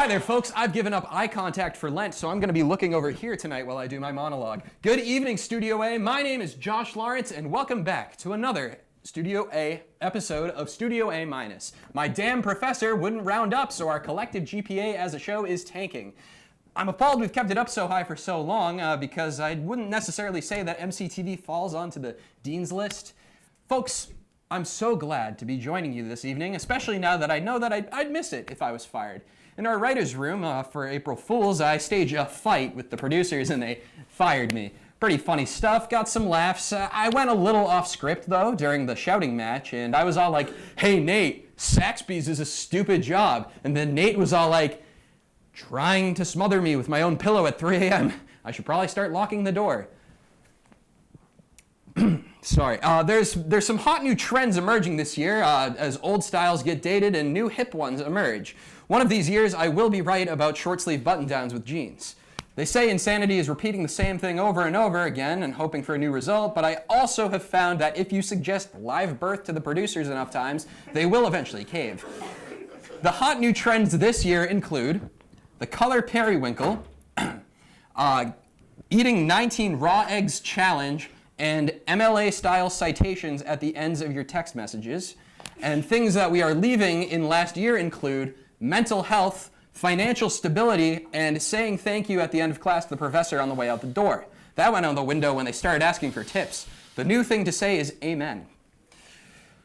there, folks. I've given up eye contact for Lent, so I'm going to be looking over here tonight while I do my monologue. Good evening, Studio A. My name is Josh Lawrence, and welcome back to another Studio A episode of Studio A Minus. My damn professor wouldn't round up, so our collective GPA as a show is tanking. I'm appalled we've kept it up so high for so long because I wouldn't necessarily say that MCTV falls onto the dean's list. Folks, I'm so glad to be joining you this evening, especially now that I know that I'd miss it if I was fired. In our writer's room for April Fools, I staged a fight with the producers and they fired me. Pretty funny stuff, got some laughs. I went a little off script though during the shouting match, and I was all like, "Hey Nate, Saxby's is a stupid job." And then Nate was all like, "Trying to smother me with my own pillow at 3 a.m. I should probably start locking the door." Sorry. There's some hot new trends emerging this year as old styles get dated and new hip ones emerge. One of these years, I will be right about short-sleeve button-downs with jeans. They say insanity is repeating the same thing over and over again and hoping for a new result, but I also have found that if you suggest live birth to the producers enough times, they will eventually cave. The hot new trends this year include the color periwinkle, eating 19 raw eggs challenge, and MLA-style citations at the ends of your text messages. And things that we are leaving in last year include mental health, financial stability, and saying thank you at the end of class to the professor on the way out the door. That went out the window when they started asking for tips. The new thing to say is amen.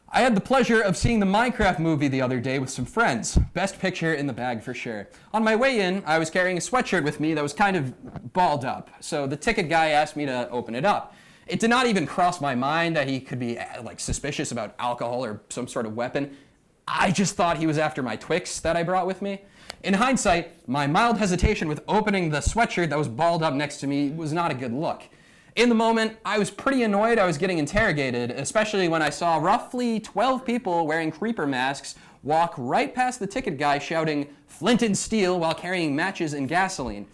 I had the pleasure of seeing the Minecraft movie the other day with some friends. Best picture in the bag for sure. On my way in, I was carrying a sweatshirt with me that was kind of balled up, so the ticket guy asked me to open it up. It did not even cross my mind that he could be suspicious about alcohol or some sort of weapon. I just thought he was after my Twix that I brought with me. In hindsight, my mild hesitation with opening the sweatshirt that was balled up next to me was not a good look. In the moment, I was pretty annoyed I was getting interrogated, especially when I saw roughly 12 people wearing creeper masks walk right past the ticket guy shouting "Flint and steel" while carrying matches and gasoline.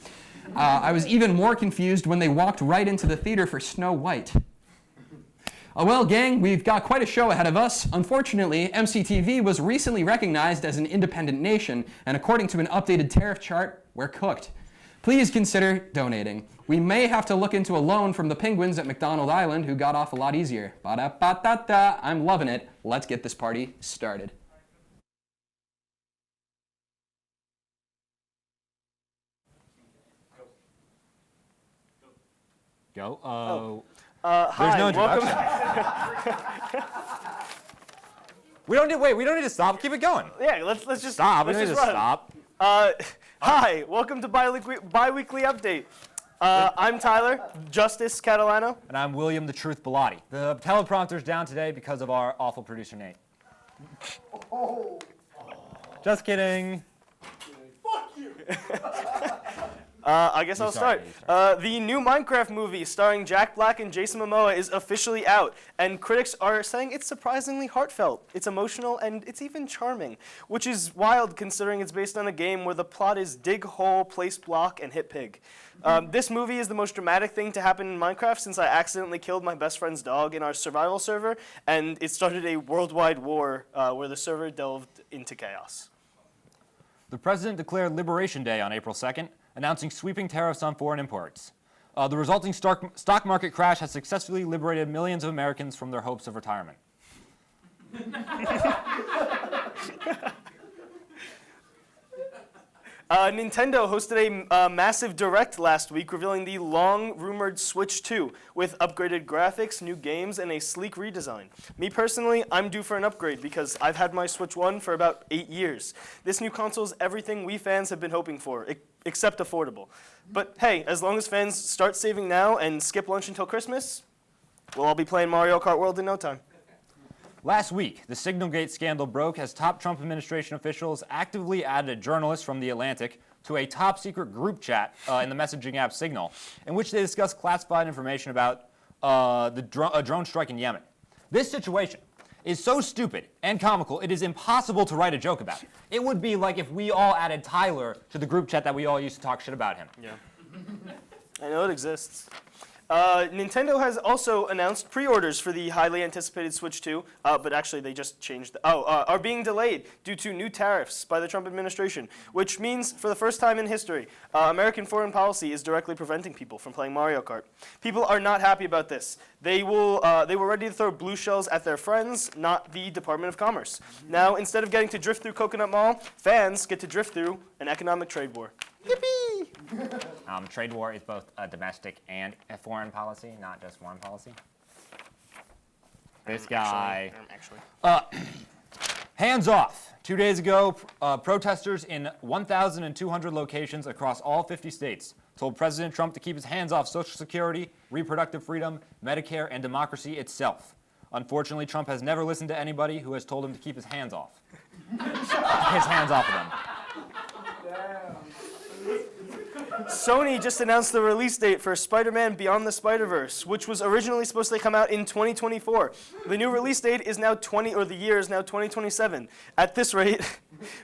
I was even more confused when they walked right into the theater for Snow White. Well, gang, we've got quite a show ahead of us. Unfortunately, MCTV was recently recognized as an independent nation, and according to an updated tariff chart, we're cooked. Please consider donating. We may have to look into a loan from the penguins at McDonald Island, who got off a lot easier. Ba-da-ba-da-da. I'm loving it. Let's get this party started. Go. Hi, There's no introduction. we don't need to stop. Keep it going. Yeah, let's just Stop. We let's don't need just to run. stop. Hi, welcome to Biweekly Update. I'm Tyler, Justice Catalano. And I'm William the Truth Bellotti. The teleprompter's down today because of our awful producer, Nate. Just kidding. Fuck you. I guess I'll start. The new Minecraft movie starring Jack Black and Jason Momoa is officially out, and critics are saying it's surprisingly heartfelt, it's emotional, and it's even charming, which is wild considering it's based on a game where the plot is dig hole, place block, and hit pig. This movie is the most dramatic thing to happen in Minecraft since I accidentally killed my best friend's dog in our survival server, and it started a worldwide war where the server delved into chaos. The president declared Liberation Day on April 2nd, announcing sweeping tariffs on foreign imports. The resulting stock market crash has successfully liberated millions of Americans from their hopes of retirement. Nintendo hosted a massive direct last week revealing the long-rumored Switch 2 with upgraded graphics, new games, and a sleek redesign. Me personally, I'm due for an upgrade because I've had my Switch 1 for about 8 years. This new console is everything we fans have been hoping for, except affordable. But hey, as long as fans start saving now and skip lunch until Christmas, we'll all be playing Mario Kart World in no time. Last week, the Signalgate scandal broke as top Trump administration officials actively added a journalist from The Atlantic to a top-secret group chat in the messaging app Signal, in which they discussed classified information about a drone strike in Yemen. This situation is so stupid and comical, it is impossible to write a joke about. It would be like if we all added Tyler to the group chat that we all used to talk shit about him. Yeah. I know it exists. Nintendo has also announced pre-orders for the highly anticipated Switch 2, but actually they just changed are being delayed due to new tariffs by the Trump administration, which means for the first time in history, American foreign policy is directly preventing people from playing Mario Kart. People are not happy about this. They were ready to throw blue shells at their friends, not the Department of Commerce. Now, instead of getting to drift through Coconut Mall, fans get to drift through an economic trade war. Yippee! Trade war is both a domestic and a foreign policy, not just foreign policy. This guy. Hands off. 2 days ago, protesters in 1,200 locations across all 50 states told President Trump to keep his hands off Social Security, reproductive freedom, Medicare, and democracy itself. Unfortunately, Trump has never listened to anybody who has told him to keep his hands off. His hands off of them. Sony just announced the release date for Spider-Man Beyond the Spider-Verse, which was originally supposed to come out in 2024. The new release date is now the year is now 2027. At this rate,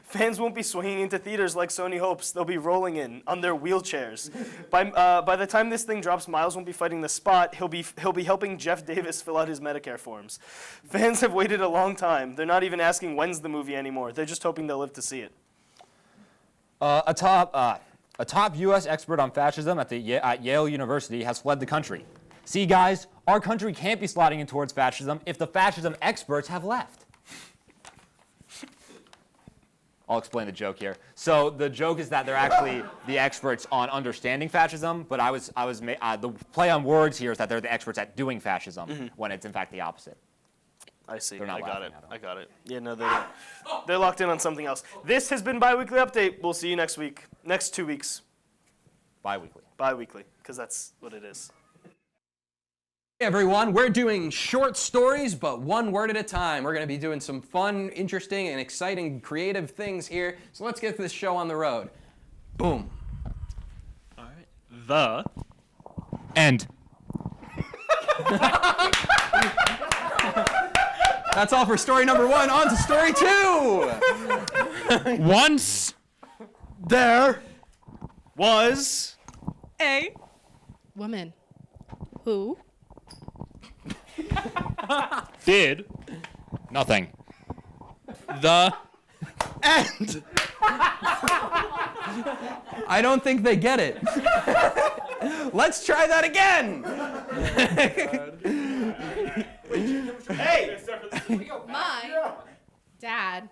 fans won't be swinging into theaters like Sony hopes. They'll be rolling in on their wheelchairs. By the time this thing drops, Miles won't be fighting the spot. He'll be helping Jeff Davis fill out his Medicare forms. Fans have waited a long time. They're not even asking when's the movie anymore. They're just hoping they'll live to see it. A top U.S. expert on fascism at Yale University has fled the country. See, guys, our country can't be sliding in towards fascism if the fascism experts have left. I'll explain the joke here. So the joke is that they're actually the experts on understanding fascism, but the play on words here is that they're the experts at doing fascism when it's in fact the opposite. I see. They're not I got it. Yeah, no, they're locked in on something else. This has been Biweekly Update. We'll see you next week. Next 2 weeks. Bi-weekly. Biweekly, because that's what it is. Hey everyone, we're doing short stories, but one word at a time. We're going to be doing some fun, interesting, and exciting, creative things here. So let's get this show on the road. Boom. All right. The End. That's all for story number 1. On to story 2. once there was A woman who did Nothing. the end. I don't think they get it. Let's try that again. Hey! my dad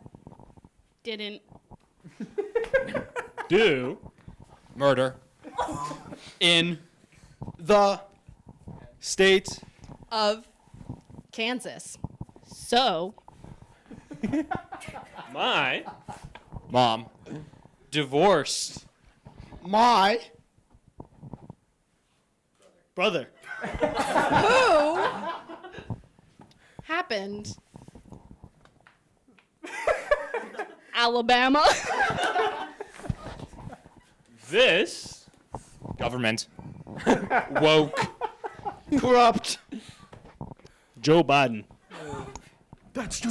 didn't Do Murder. in the state of Kansas. So my Mom. divorced My brother. who happened Alabama. this Government. woke Corrupt. Joe Biden.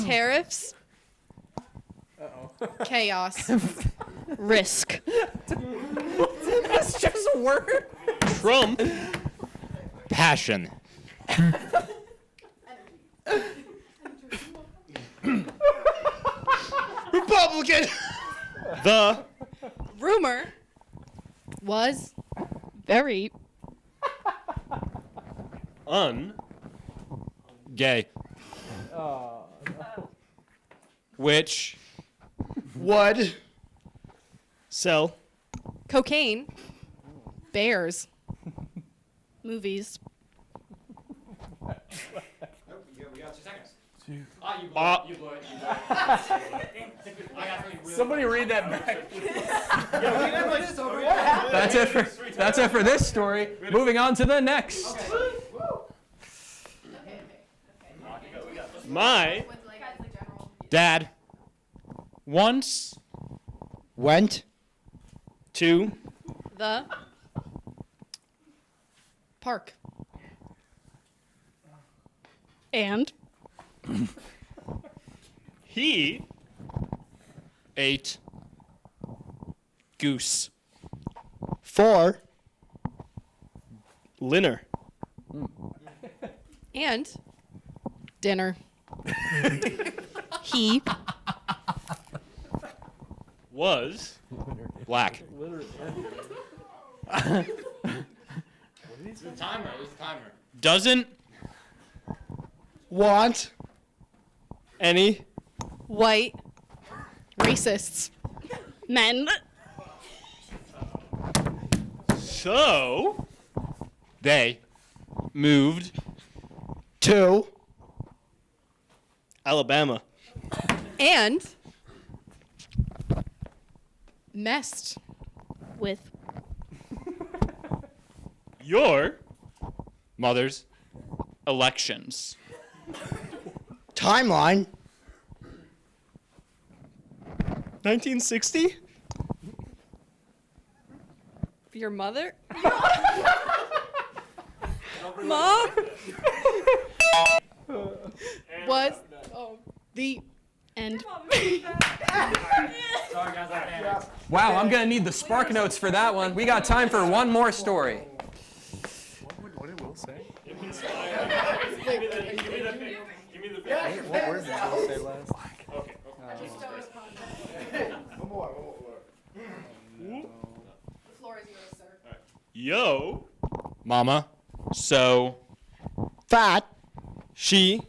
Tariffs. Chaos. Risk. That's just a word. Trump Passion. Republican. the Rumor was very Gay. which Would sell cocaine. Bears. Movies. Somebody read that back. That's it for this story. Moving on to the next. my Dad. once went to The park. And he Ate. goose for dinner And dinner. He Was Black. doesn't Want. any white racists. Men. so They moved To. Alabama. And messed with Your mothers elections. Timeline. 1960? your mother. Mom was the end. Wow, I'm gonna need the spark notes for that one. We got time for one more story. What did Will say? Yo. mama So Fat. she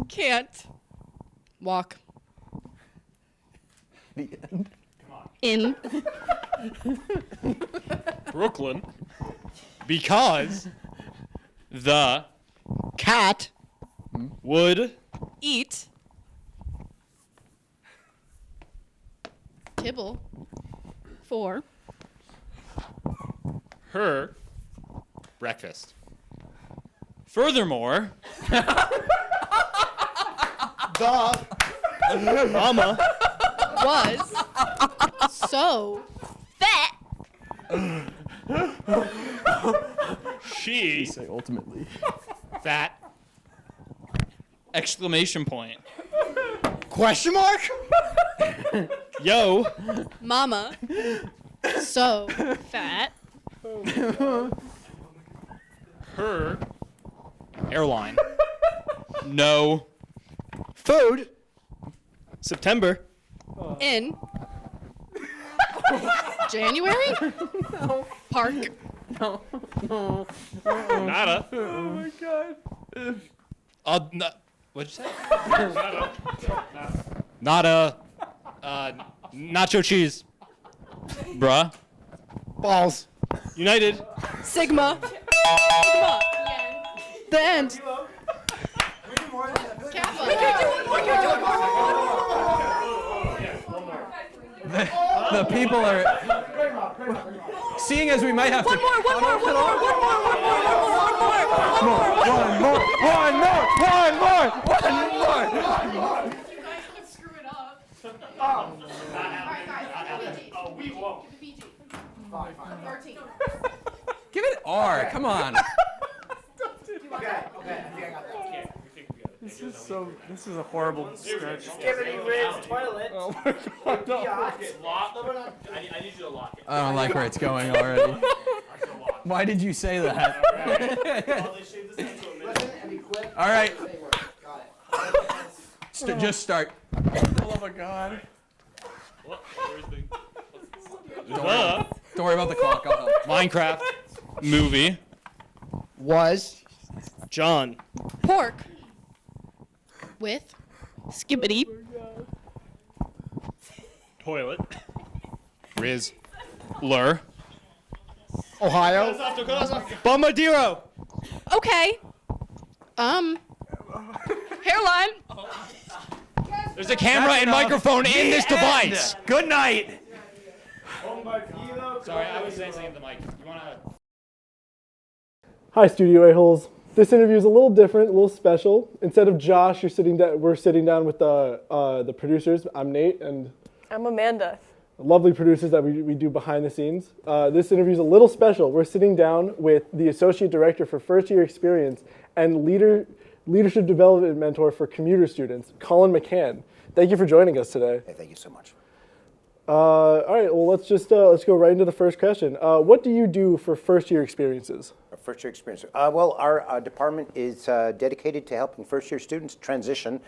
Can't walk The end. in Brooklyn because the Cat. would eat kibble for her. breakfast. Furthermore, The. Mama was so fat she Say ultimately. Fat. exclamation point. Question mark? Yo. mama so fat Her. Airline. No. Food. September. in January park Nada. What'd you say? Not a nacho cheese. Bruh. Balls. United. Sigma the end. Kappa. The people are. Seeing as we might have to. One more. One more. Screw it up. Give it R. Come on. This is a horrible stretch. I don't like where it's going already. Why did you say that? All right. Just start. Oh my god. The Don't worry about the clock. I'll help. Minecraft. movie. Was. John. Pork with skibbity Toilet. Riz. Lur. Ohio. Bombadiro. okay hairline There's a camera and microphone in this device. Good night. Sorry, I was saying something to the mic. You wanna? Hi, Studio A-holes. This interview is a little different, a little special. Instead of Josh, we're sitting down with the producers. I'm Nate, and I'm Amanda. lovely producers that we do behind the scenes. This interview is a little special. We're sitting down with the Associate Director for First Year Experience and Leadership Development Mentor for commuter students, Colin McCann. Thank you for joining us today. Hey, thank you so much. All right. Well, let's go right into the first question. What do you do for first year experiences? Our first year experience. Well, our department is dedicated to helping first year students transition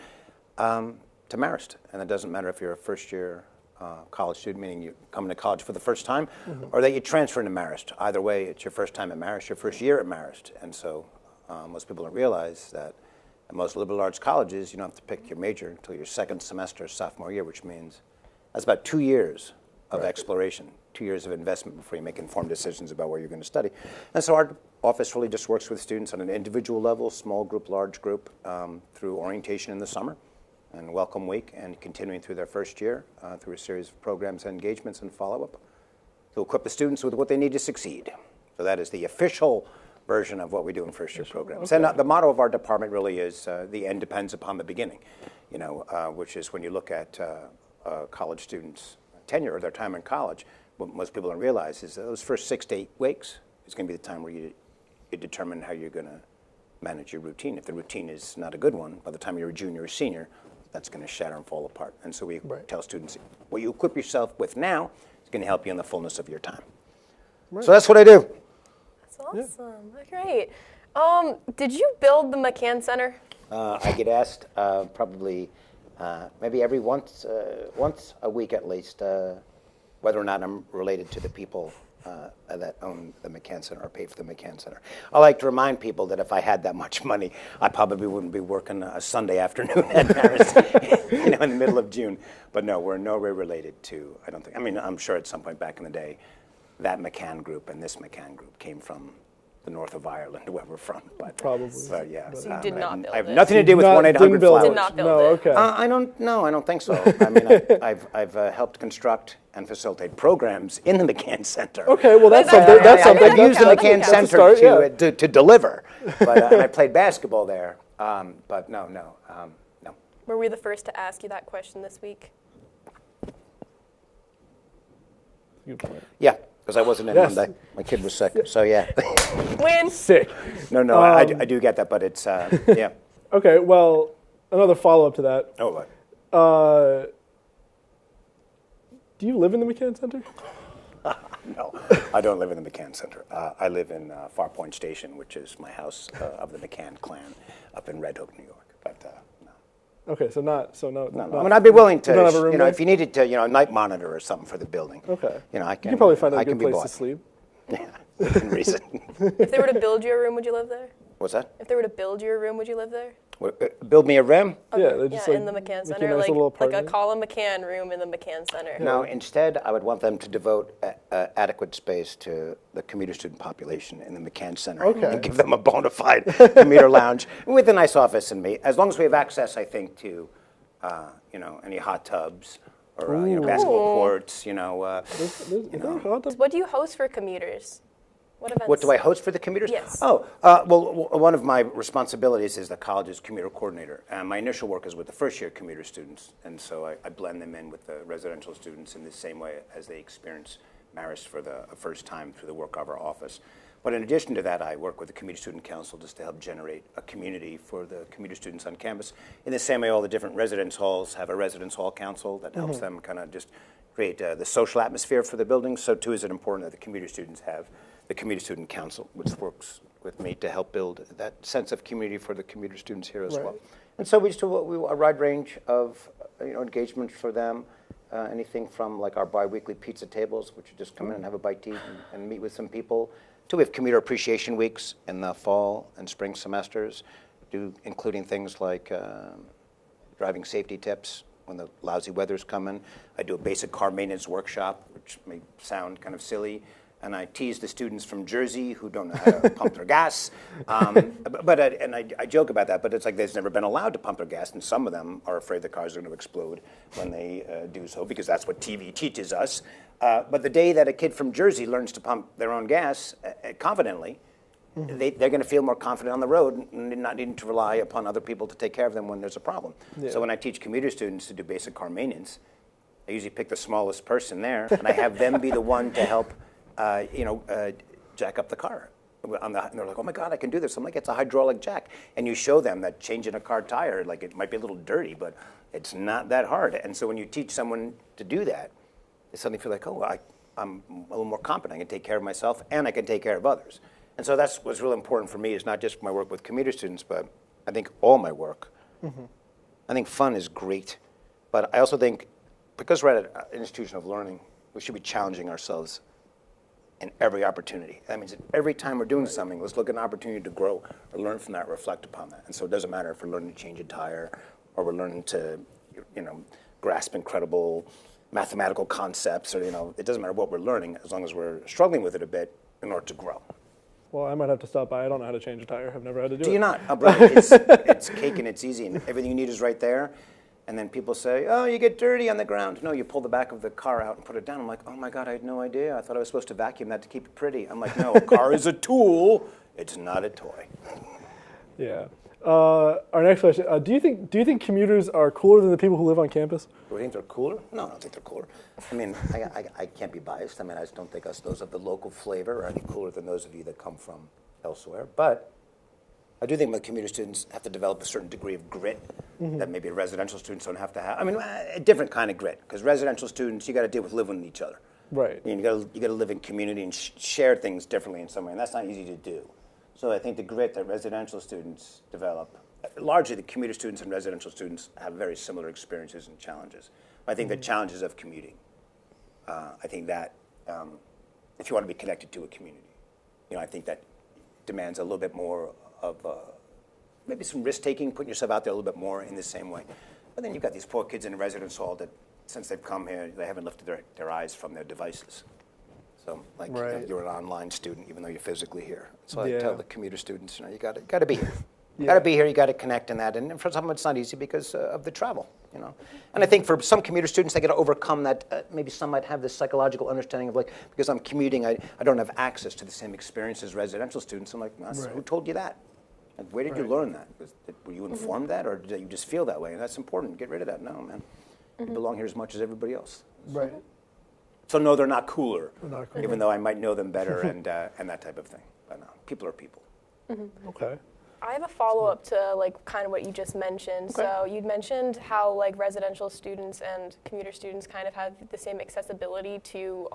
to Marist. And it doesn't matter if you're a first year college student, meaning you come to college for the first time, or that you transfer into Marist. Either way, it's your first time at Marist, your first year at Marist. And so most people don't realize that at most liberal arts colleges, you don't have to pick your major until your second semester, sophomore year, which means that's about 2 years of exploration, 2 years of investment before you make informed decisions about where you're going to study. And so our office really just works with students on an individual level, small group, large group, through orientation in the summer and welcome week, and continuing through their first year through a series of programs and engagements and follow-up to equip the students with what they need to succeed. So that is the official version of what we do in first year programs. Okay. And the motto of our department really is the end depends upon the beginning, which is when you look at college students' tenure or their time in college, what most people don't realize is that those first 6 to 8 weeks is going to be the time where you determine how you're going to manage your routine. If the routine is not a good one, by the time you're a junior or senior, that's going to shatter and fall apart. And so we tell students, what you equip yourself with now is going to help you in the fullness of your time. Right. So that's what I do. That's awesome. Great. Did you build the McCann Center? I get asked probably maybe every once a week at least whether or not I'm related to the people that own the McCann Center or pay for the McCann Center. I like to remind people that if I had that much money, I probably wouldn't be working a Sunday afternoon at Paris, in the middle of June. But no, we're in no way related to, I don't think, I mean, I'm sure at some point back in the day, that McCann group and this McCann group came from the north of Ireland, where we're from. But, probably. But yeah. So you did not build it? I have nothing to do with 1-800-FLOWERS. Did not build it? Okay. I don't think so. I mean, I've helped construct and facilitate programs in the McCann Center. Okay, well that's something. I've used the McCann Center to deliver, but and I played basketball there. But no. Were we the first to ask you that question this week? Good point. Yeah, because I wasn't in Monday. My kid was sick, so yeah. Win. Sick. No, I do get that, but it's yeah. Okay, well, another follow-up to that. Oh, what? Do you live in the McCann Center? No, I don't live in the McCann Center. I live in Far Point Station, which is my house of the McCann clan up in Red Hook, New York. But no. Okay, no. I mean, I'd be willing to, you don't have a room there? if you needed to, a night monitor or something for the building. Okay. I can. You can probably find a good be place bought. to sleep. Yeah, within reason. If they were to build you a room, would you live there? What's that? If they were to build you a room, would you live there? Build me a room? Yeah, they just in the McCann Center, nice little like a apartment. Colin McCann room in the McCann Center. No, instead, I would want them to devote adequate space to the commuter student population in the McCann Center. Okay. And give them a bona fide commuter lounge with a nice office and me. As long as we have access, I think, to, any hot tubs or, basketball courts, What do you host for commuters? What events? What do I host for the commuters? Yes. Oh, one of my responsibilities is the college's commuter coordinator. And my initial work is with the first year commuter students. And so I blend them in with the residential students in the same way as they experience Marist for the first time through the work of our office. But in addition to that, I work with the Commuter Student Council just to help generate a community for the commuter students on campus. In the same way, all the different residence halls have a residence hall council that helps them kind of just create the social atmosphere for the buildings. So too is it important that the commuter students have the Commuter Student Council, which works with me to help build that sense of community for the commuter students here as well. And so we just do a wide range of engagements for them. Anything from like our bi-weekly pizza tables, which you just come in and have a bite to eat and meet with some people, to we have commuter appreciation weeks in the fall and spring semesters, including things like driving safety tips when the lousy weather's coming. I do a basic car maintenance workshop, which may sound kind of silly, and I tease the students from Jersey who don't know how to pump their gas. I joke about that, but it's like they've never been allowed to pump their gas, and some of them are afraid the cars are going to explode when they do so, because that's what TV teaches us. But the day that a kid from Jersey learns to pump their own gas confidently, they're going to feel more confident on the road and not needing to rely upon other people to take care of them when there's a problem. Yeah. So when I teach commuter students to do basic car maintenance, I usually pick the smallest person there, and I have them be the one to help jack up the car. And they're like, oh my God, I can do this. I'm like, it's a hydraulic jack. And you show them that changing a car tire, like it might be a little dirty, but it's not that hard. And so when you teach someone to do that, they suddenly feel like, oh, I'm a little more competent. I can take care of myself, and I can take care of others. And so that's what's really important for me, is not just my work with commuter students, but I think all my work. I think fun is great, but I also think because we're at an institution of learning, we should be challenging ourselves in every opportunity. That means that every time we're doing something, let's look at an opportunity to grow or learn from that, reflect upon that. And so it doesn't matter if we're learning to change a tire or we're learning to, grasp incredible mathematical concepts, or, it doesn't matter what we're learning as long as we're struggling with it a bit in order to grow. Well, I might have to stop by. I don't know how to change a tire. I've never had to do it. Do you not? Oh, brother, it's cake and it's easy, and everything you need is right there. And then people say, oh, you get dirty on the ground. No, you pull the back of the car out and put it down. I'm like, oh my God, I had no idea. I thought I was supposed to vacuum that to keep it pretty. I'm like, no, a car is a tool. It's not a toy. Yeah. Our next question: Do you think commuters are cooler than the people who live on campus? Do I think they're cooler? No, I don't think they're cooler. I mean, I can't be biased. I mean, I just don't think those of the local flavor are any cooler than those of you that come from elsewhere. But I do think my commuter students have to develop a certain degree of grit that maybe residential students don't have to have. I mean, a different kind of grit, because residential students, you got to deal with living with each other. Right. I mean, you got to live in community and share things differently in some way, and that's not easy to do. So I think the grit that residential students develop, largely the commuter students and residential students have very similar experiences and challenges. I think the challenges of commuting, I think that if you want to be connected to a community, I think that demands a little bit more of maybe some risk-taking, putting yourself out there a little bit more in the same way. But then you've got these poor kids in a residence hall that, since they've come here, they haven't lifted their eyes from their devices. So, like, you're an online student, even though you're physically here. So I tell the commuter students, you got to be here. You got to be here. You got to connect in that. And for some, it's not easy because of the travel. And I think for some commuter students, they got to overcome that. Maybe some might have this psychological understanding of, like, because I'm commuting, I don't have access to the same experience as residential students. I'm like, who told you that? Like, where did you learn that? Were you informed that, or did you just feel that way? And that's important. Get rid of that. No, man. You belong here as much as everybody else. Right. So no, they're not cooler, even though I might know them better and that type of thing. But no, people are people. Okay. I have a follow-up to kind of what you just mentioned. Okay. So you'd mentioned how residential students and commuter students kind of have the same accessibility to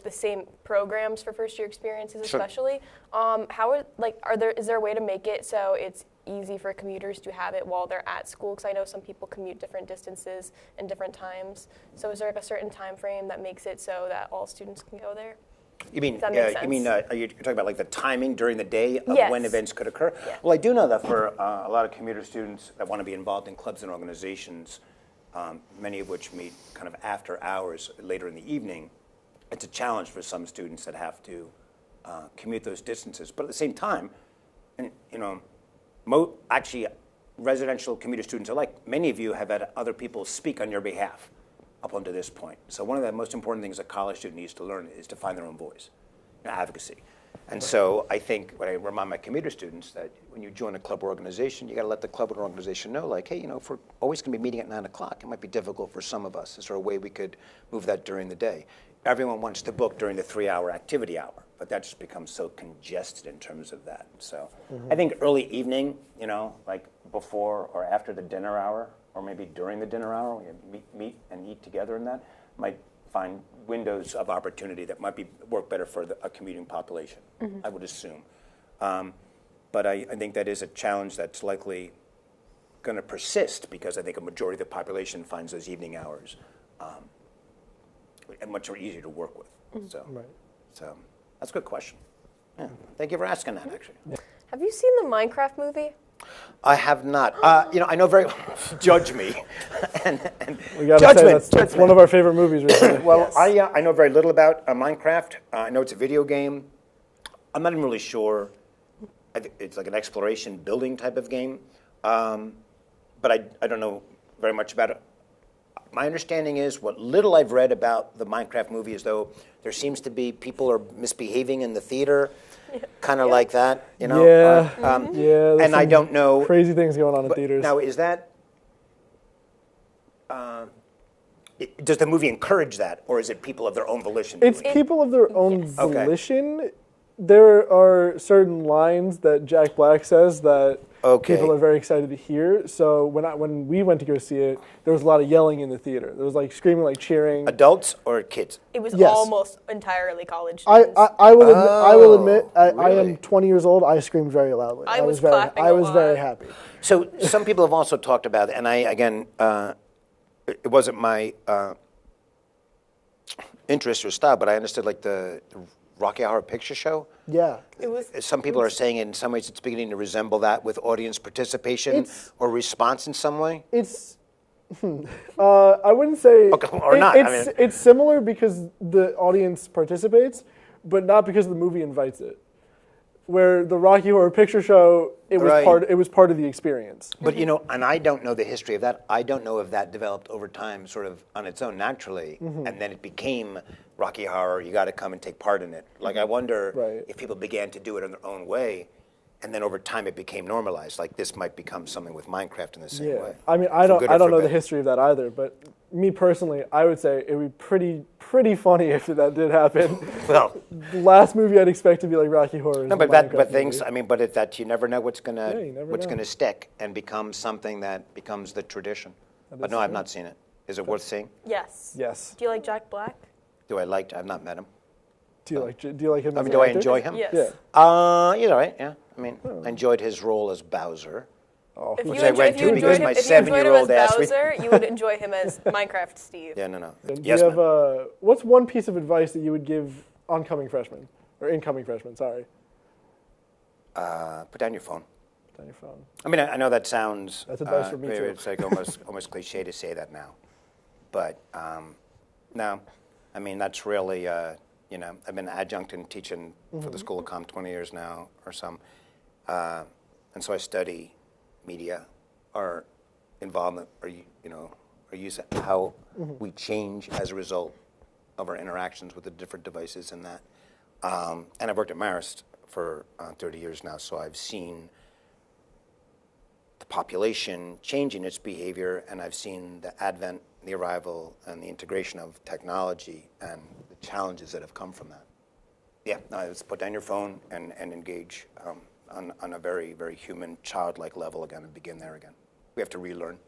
the same programs for first-year experiences, especially. Is there a way to make it so it's easy for commuters to have it while they're at school? Because I know some people commute different distances and different times. So is there a certain time frame that makes it so that all students can go there? You mean, Does that make sense? you're talking about the timing during the day of Yes. when events could occur? Yeah. Well, I do know that for a lot of commuter students that want to be involved in clubs and organizations, many of which meet kind of after hours, later in the evening, it's a challenge for some students that have to commute those distances. But at the same time, and actually, residential commuter students alike, many of you have had other people speak on your behalf up until this point. So one of the most important things a college student needs to learn is to find their own voice, advocacy. And so I think when I remind my commuter students that when you join a club or organization, you got to let the club or organization know, hey, if we're always going to be meeting at 9 o'clock, it might be difficult for some of us. Is there a way we could move that during the day? Everyone wants to book during the 3-hour activity hour, but that just becomes so congested in terms of that. So I think early evening, like before or after the dinner hour, or maybe during the dinner hour, when you meet and eat together in that, might find windows of opportunity that might work better for a commuting population, I would assume. But I think that is a challenge that's likely going to persist, because I think a majority of the population finds those evening hours much more easier to work with. So that's a good question. Yeah. Thank you for asking that, actually. Have you seen the Minecraft movie? I have not. I know very. Judge me. and We got to say that's one of our favorite movies recently. Well, yes. I know very little about Minecraft. I know it's a video game. I'm not even really sure. I think it's like an exploration building type of game, but I don't know very much about it. My understanding is, what little I've read about the Minecraft movie is, though, there seems to be people are misbehaving in the theater, kind of like that, Yeah. And I don't know. Crazy things going on in theaters. Now, is that? Does the movie encourage that, or is it people of their own volition? It's people of their own volition. there are certain lines that Jack Black says that Okay. people are very excited to hear. So when we went to go see it, there was a lot of yelling in the theater. There was like screaming, like cheering. Adults or kids? It was Yes. almost entirely college I, students. I will admit, I really? am 20 years old. I screamed very loudly. I was very, clapping I a was very lot. happy. So some people have also talked about, and I, again, it wasn't my interest or style, but I understood like the Rocky Horror Picture Show. Yeah. It was. Some people are saying in some ways it's beginning to resemble that with audience participation It's- or response in some way. It's. I wouldn't say. Okay, or not, I It's, mean- it's similar because the audience participates, but not because the movie invites it. Where the Rocky Horror Picture Show, it was Right. part. It was part of the experience. But you know, and I don't know the history of that. I don't know if that developed over time, sort of on its own naturally, and then it became Rocky Horror. You got to come and take part in it. Like I wonder Right. if people began to do it in their own way, and then over time it became normalized. Like this might become something with Minecraft in the same Yeah. way. I mean, I For don't. good I or don't for know the bad. history of that either. But me personally, I would say it would be pretty funny if that did happen. Well, The last movie I'd expect to be like Rocky Horror. Is no, the but Minecraft things. movie. I mean, but it's that you never know what's gonna Yeah, you never what's know. gonna stick and become something that becomes the tradition. But is no, I've true. not seen it. Is it worth seeing? Yes. Yes. Do you like Jack Black? Do I like? I've not met him. Do you like him? I as mean, an do I actor? enjoy him? Yes. Yeah. He's all right. Yeah. I mean, I enjoyed his role as Bowser. Oh, If Which you I enjoy- went if you to because enjoyed my him- if you enjoyed him 7-year-old as asked me. Bowser, you would enjoy him as Minecraft Steve. Yeah, no. Do Yes, you have ma'am. what's one piece of advice that you would give oncoming freshmen or incoming freshmen? Sorry, Put down your phone. on your phone. I mean, I know that sounds. That's advice from me, maybe too. It's like almost cliche to say that now, but no. I mean, that's really. I've been adjunct in teaching for the School of Comm 20 years now, or some, and so I study media, our involvement, or use how we change as a result of our interactions with the different devices and that. And I've worked at Marist for 30 years now, so I've seen the population changing its behavior, and I've seen the advent, the arrival, and the integration of technology and the challenges that have come from that. Yeah, no, it's put down your phone and engage on a very, very human, childlike level again and begin there again. We have to relearn.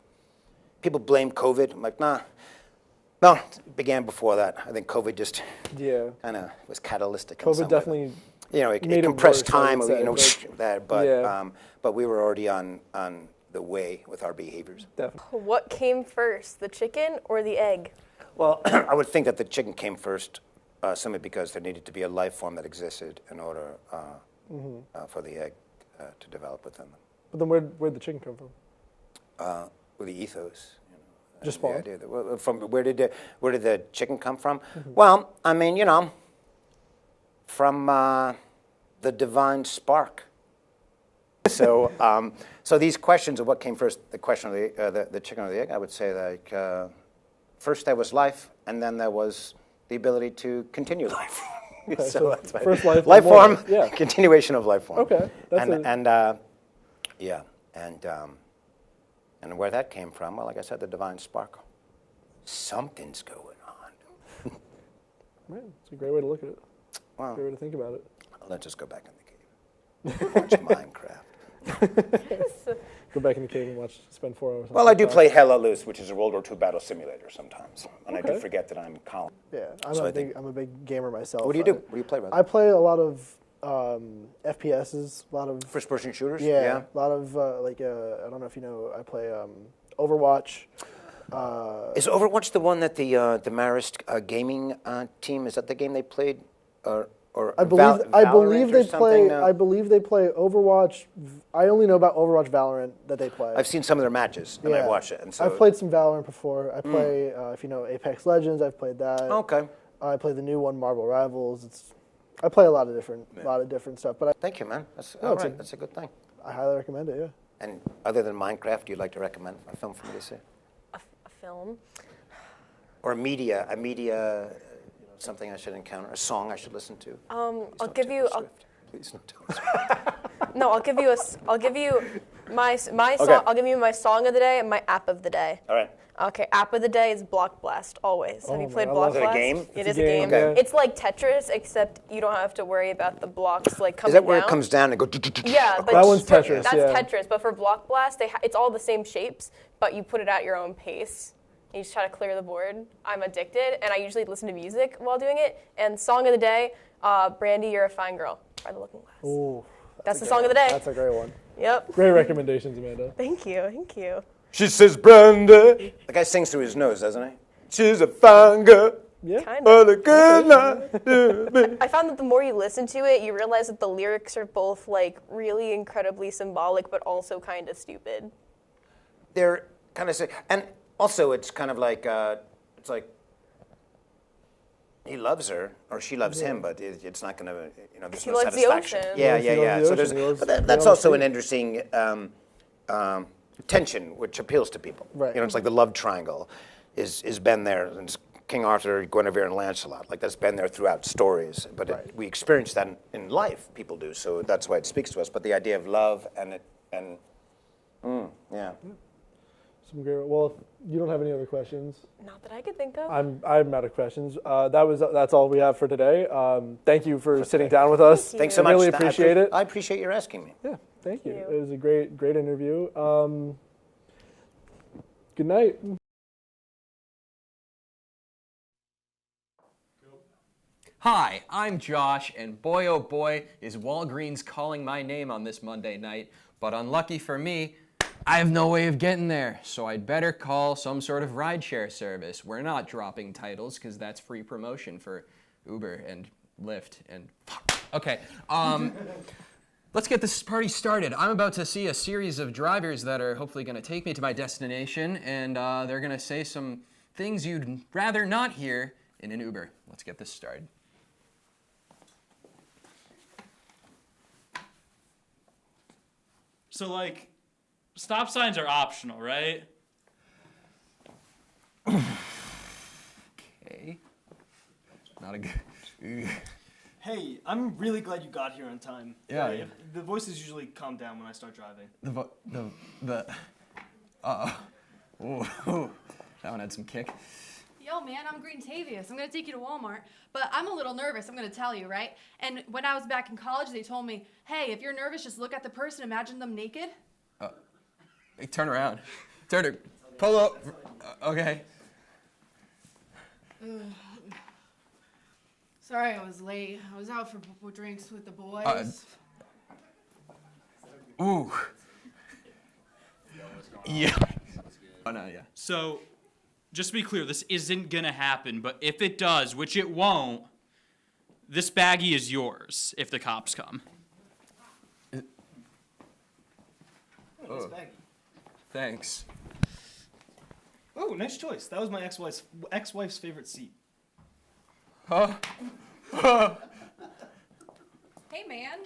People blame COVID. I'm like, nah. No, it began before that. I think COVID just Yeah. kind of was catalytic. in some COVID way. definitely. It made it compressed worse, I time, would say, but we were already on the way with our behaviors. Definitely. What came first, the chicken or the egg? Well, I would think that the chicken came first, simply because there needed to be a life form that existed in order for the egg to develop within them. But then where'd the chicken come from? With the ethos. Just the spawn. idea that, from where did the chicken come from? Well, I mean, from the divine spark. So, so these questions of what came first, the question of the chicken or the egg, I would say like first there was life, and then there was the ability to continue life. so that's right. first life, life then more form, life. Yeah. continuation of life form. Okay, that's and where that came from, well, like I said, the divine sparkle. Something's going on. Right. It's a great way to look at it. Wow. Great way to think about it. Let's just go back in the cave. Watch Minecraft. Go back in the cave and spend 4 hours. on Well, I do TikTok. play Hell Let Loose, which is a World War II battle simulator sometimes. And I do Okay. forget that I'm Colin. Yeah, So I think- I'm a big gamer myself. What do you do? What do you play, brother? I play a lot of FPSs, a lot of First-person shooters? yeah, a lot of I don't know if you know. I play Overwatch. Is Overwatch the one that the Marist gaming team, is that the game they played? Or I believe Valorant they or play. something? I believe they play Overwatch. I only know about Overwatch, Valorant that they play. I've seen some of their matches, and I watched it. And so I've played some Valorant before. I play, if you know Apex Legends, I've played that. Okay. I play the new one, Marvel Rivals. I play a lot of different stuff. But Thank you, man. That's No, all it's right. a- That's a good thing. I highly recommend it. Yeah. And other than Minecraft, do you like to recommend a film for me to see? A film? Or a media, something I should encounter, a song I should listen to? I'll give you. Please don't tell us. No, I'll give you My song. Okay. I'll give you my song of the day and my app of the day. All right. Okay, app of the day is Block Blast, always. Have you played Block Is it a Blast? game? It It's is a a game, game. yeah. It's like Tetris, except you don't have to worry about the blocks like coming Is that where down. it comes down and go? Yeah, but That one's for- Tetris, That's yeah. Tetris, but for Block Blast, it's all the same shapes, but you put it at your own pace. You just try to clear the board. I'm addicted, and I usually listen to music while doing it. And song of the day, Brandy, You're a Fine Girl by The Looking Glass. Ooh, That's the song of the day. that's a great one. Yep. Great recommendations, Amanda. Thank you. She says, Brenda. The guy sings through his nose, doesn't he? She's a fine girl. Yeah. Kind What of. a good night. I found that the more you listen to it, you realize that the lyrics are both like really incredibly symbolic, but also kind of stupid. They're kind of sick. And also, it's kind of like, it's like, he loves her, or she loves him, but it's not going to, there's He no loves the satisfaction. ocean. Yeah. He loves the So ocean. He loves- but that's he loves also the an interesting tension, which appeals to people. Right. It's like the love triangle is been there. And it's King Arthur, Guinevere, and Lancelot. Like, that's been there throughout stories. But we experience that in life, people do. So that's why it speaks to us. But the idea of love yeah. Some great. Well, if you don't have any other questions, Not that I could think of. I'm out of questions. That's all we have for today. Thank you for sitting down with us. Thank Thanks you. so much. Really appreciate it. I appreciate your asking me. Yeah, thank you. you. It was a great interview. Good night. Hi, I'm Josh, and boy oh boy is Walgreens calling my name on this Monday night, but unlucky for me, I have no way of getting there, so I'd better call some sort of rideshare service. We're not dropping titles, because that's free promotion for Uber and Lyft and... Okay, let's get this party started. I'm about to see a series of drivers that are hopefully going to take me to my destination, and they're going to say some things you'd rather not hear in an Uber. Let's get this started. So, like, stop signs are optional, right? Okay. Not a good... Hey, I'm really glad you got here on time. Yeah, Like, yeah. The voices usually calm down when I start driving. Ooh, that one had some kick. Yo, man, I'm Green Tavius. I'm gonna take you to Walmart, but I'm a little nervous, I'm gonna tell you, right? And when I was back in college, they told me, hey, if you're nervous, just look at the person, imagine them naked. Hey, turn around. Pull up. Okay. Sorry I was late. I was out for drinks with the boys. Ooh. Yeah. Oh, no, yeah. So, just to be clear, this isn't gonna happen, but if it does, which it won't, this baggie is yours if the cops come. Nice baggie. Thanks. Oh, nice choice. That was my ex-wife's favorite seat. Hey, man.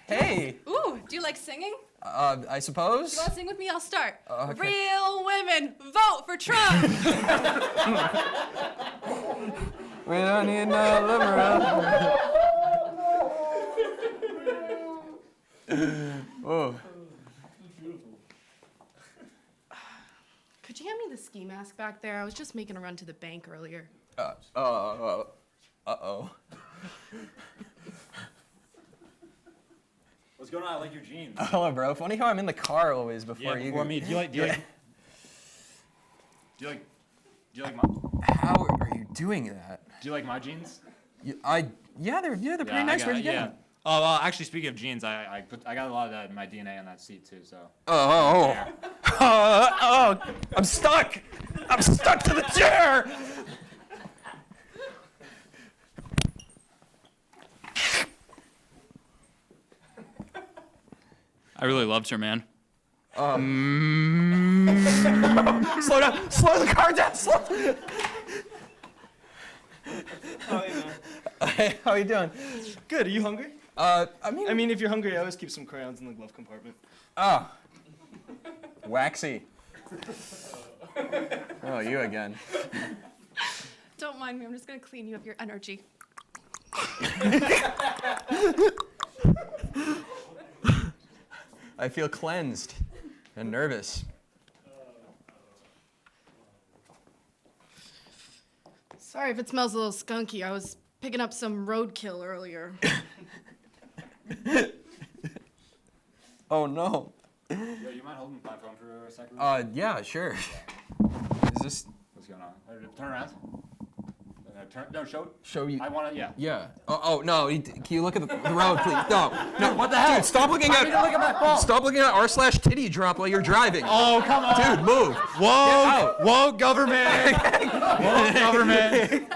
Hey. Ooh, do you like singing? I suppose. You want to sing with me? I'll start. Okay. Real women, vote for Trump. We don't need no liberal. Oh. Could you hand me the ski mask back there? I was just making a run to the bank earlier. Uh-oh. What's going on? I like your jeans. Hello, bro. Funny how I'm in the car always before you. Before me. Do you like my How are you doing that? Do you like my jeans? Yeah, they're pretty nice. Where'd you get them? Oh, well, actually, speaking of jeans, I got a lot of that in my DNA on that seat too. So. Oh, I'm stuck. I'm stuck to the chair. I really loved her, man. Slow down. Slow the car down. Slow. Oh, hey, man. Hey, how are you doing? Good. Are you hungry? I I mean, if you're hungry, I always keep some crayons in the glove compartment. Oh. Waxy. Oh, you again. Don't mind me. I'm just going to clean you of your energy. I feel cleansed. And nervous. Sorry if it smells a little skunky. I was picking up some roadkill earlier. Oh no. Yo, you mind holding my phone for a second? Yeah, sure. Is this? What's going on? Turn around. No, show it. Show you. I want to, yeah. Yeah. Oh no. Can you look at the road, please? No. No. What the hell? Dude, stop looking at. Look at my phone. Stop looking at r/titty drop while you're driving. Oh, come on. Dude, move. Whoa, government. Whoa, government.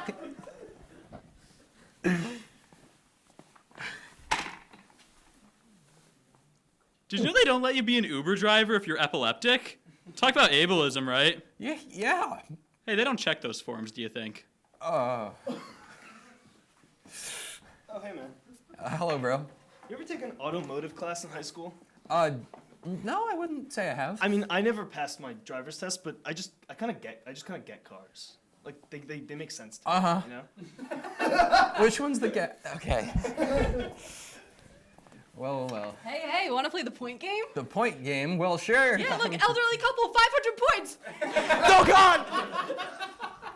Did you know they don't let you be an Uber driver if you're epileptic? Talk about ableism, right? Yeah. Hey, they don't check those forms, do you think? Oh, hey, man. Hello, bro. You ever take an automotive class in high school? No, I wouldn't say I have. I mean, I never passed my driver's test, but I just kind of get cars. Like, they make sense to me, you know? Which one's the get? Okay. Well. Hey, wanna play the point game? The point game? Well, sure. Yeah, look, elderly couple, 500 points! Oh, God!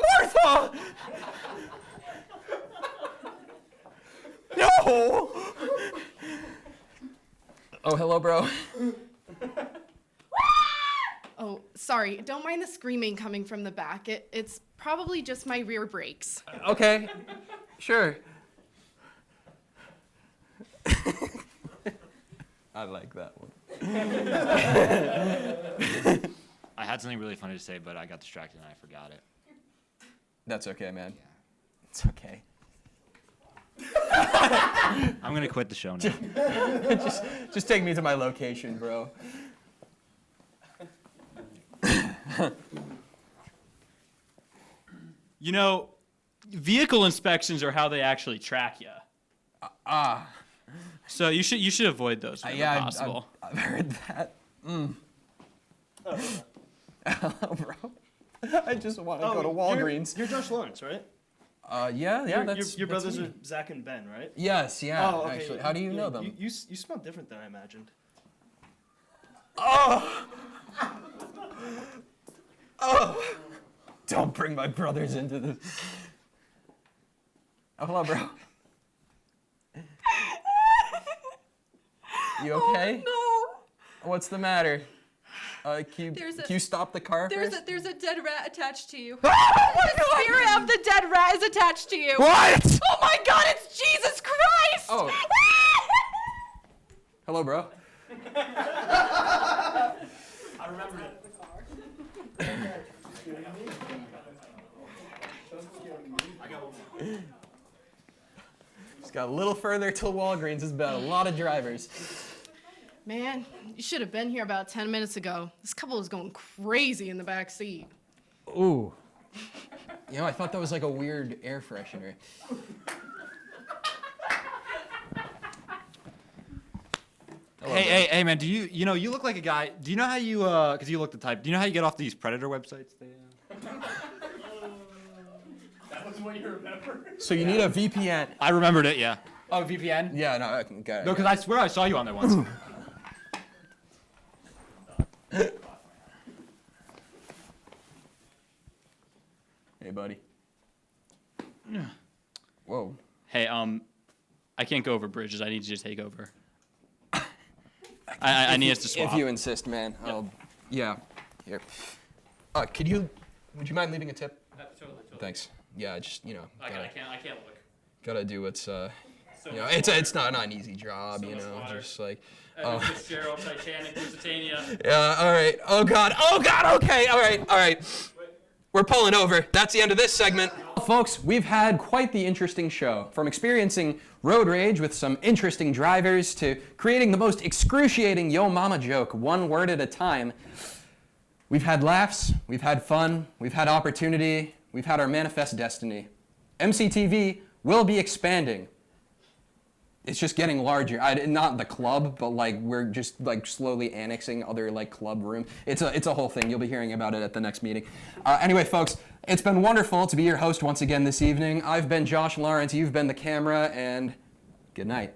Martha! No! Oh, hello, bro. Oh, sorry, don't mind the screaming coming from the back. It's probably just my rear brakes. Okay. Sure. I like that one. I had something really funny to say, but I got distracted and I forgot it. That's okay, man. It's okay. I'm going to quit the show now. Just take me to my location, bro. You know, vehicle inspections are how they actually track you. So you should avoid those whenever possible. I've heard that. Hello, bro. I just want to go to Walgreens. You're Josh Lawrence, right? Yeah, that's your that's brothers me. are Zach and Ben, right? Yes, yeah, Oh, okay. actually. How do you know them? You smell different than I imagined. Oh! Don't bring my brothers into this. Oh, hello, bro. You okay? Oh, no! What's the matter? Can you stop the car first? There's a dead rat attached to you. Oh my The spirit of the dead rat is attached to you. What? Oh my God, it's Jesus Christ! Oh. Hello, bro. I remembered it. Just got a little further till Walgreens. It's about a lot of drivers. Man, you should have been here about 10 minutes ago. This couple was going crazy in the back seat. Ooh. You know, I thought that was like a weird air freshener. Hey, man, do you know, you look like a guy, do you know how you, because you look the type, do you know how you get off these Predator websites? That was what you remember? So you need a VPN. I remembered it, yeah. Oh, VPN? Yeah, no, I can get it. No, because I swear I saw you on there once. Hey, buddy. Whoa. Hey, I can't go over bridges. I need you to take over. I need us to swap. If you insist, man. Yeah. Here. Would you mind leaving a tip? Totally. Thanks. Yeah, just, you know. I can't look. Gotta do what's, you know, it's not an easy job, you know, just like. Evan Fitzgerald, Titanic, Lusitania. Yeah, all right. Oh, God, okay, all right. We're pulling over. That's the end of this segment. Folks, we've had quite the interesting show. From experiencing road rage with some interesting drivers to creating the most excruciating yo mama joke one word at a time. We've had laughs, we've had fun, we've had opportunity, we've had our manifest destiny. MCTV will be expanding. It's just getting larger. Not the club, but like we're just like slowly annexing other like club room. It's a whole thing. You'll be hearing about it at the next meeting. Anyway, folks, it's been wonderful to be your host once again this evening. I've been Josh Lawrence. You've been the camera, and good night.